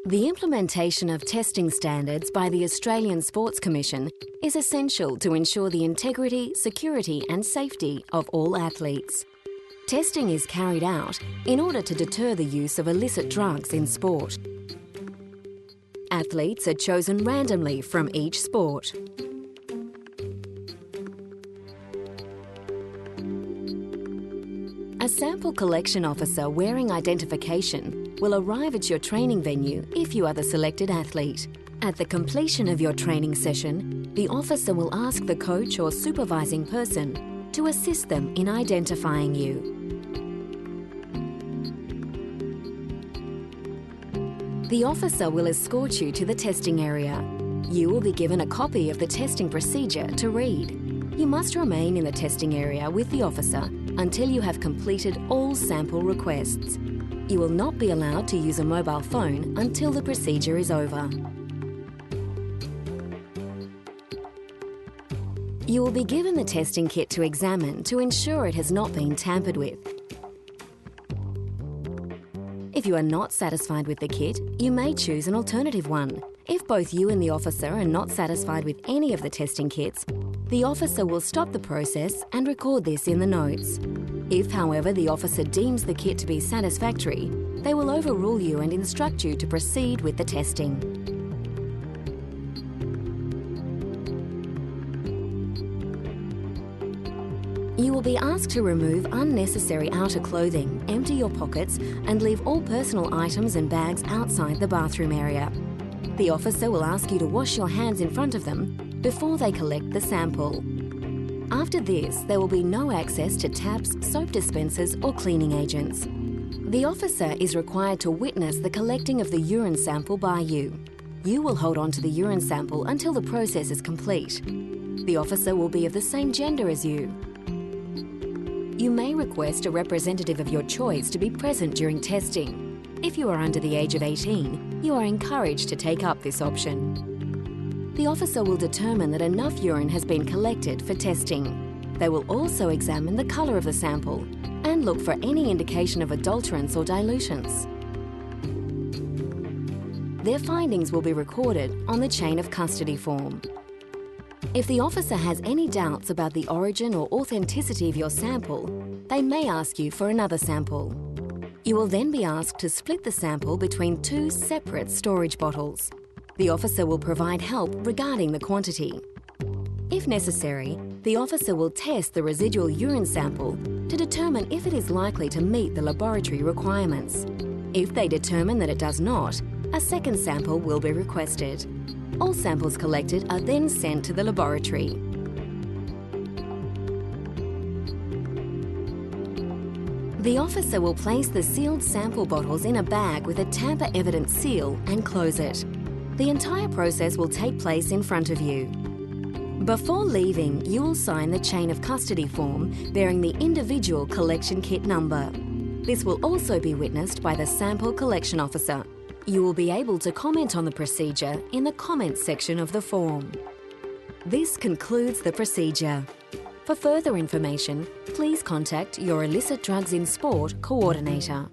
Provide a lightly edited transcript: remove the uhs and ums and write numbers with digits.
The implementation of testing standards by the Australian Sports Commission is essential to ensure the integrity, security and safety of all athletes. Testing is carried out in order to deter the use of illicit drugs in sport. Athletes are chosen randomly from each sport. A sample collection officer wearing identification will arrive at your training venue if you are the selected athlete. At the completion of your training session, the officer will ask the coach or supervising person to assist them in identifying you. The officer will escort you to the testing area. You will be given a copy of the testing procedure to read. You must remain in the testing area with the officer until you have completed all sample requests. You will not be allowed to use a mobile phone until the procedure is over. You will be given the testing kit to examine to ensure it has not been tampered with. If you are not satisfied with the kit, you may choose an alternative one. If both you and the officer are not satisfied with any of the testing kits, the officer will stop the process and record this in the notes. If, however, the officer deems the kit to be satisfactory, they will overrule you and instruct you to proceed with the testing. You will be asked to remove unnecessary outer clothing, empty your pockets and leave all personal items and bags outside the bathroom area. The officer will ask you to wash your hands in front of them before they collect the sample. After this, there will be no access to taps, soap dispensers or cleaning agents. The officer is required to witness the collecting of the urine sample by you. You will hold on to the urine sample until the process is complete. The officer will be of the same gender as you. You may request a representative of your choice to be present during testing. If you are under the age of 18, you are encouraged to take up this option. The officer will determine that enough urine has been collected for testing. They will also examine the colour of the sample and look for any indication of adulterants or dilutions. Their findings will be recorded on the chain of custody form. If the officer has any doubts about the origin or authenticity of your sample, they may ask you for another sample. You will then be asked to split the sample between two separate storage bottles. The officer will provide help regarding the quantity. If necessary, the officer will test the residual urine sample to determine if it is likely to meet the laboratory requirements. If they determine that it does not, a second sample will be requested. All samples collected are then sent to the laboratory. The officer will place the sealed sample bottles in a bag with a tamper-evident seal and close it. The entire process will take place in front of you. Before leaving, you will sign the chain of custody form bearing the individual collection kit number. This will also be witnessed by the sample collection officer. You will be able to comment on the procedure in the comments section of the form. This concludes the procedure. For further information, please contact your Illicit Drugs in Sport coordinator.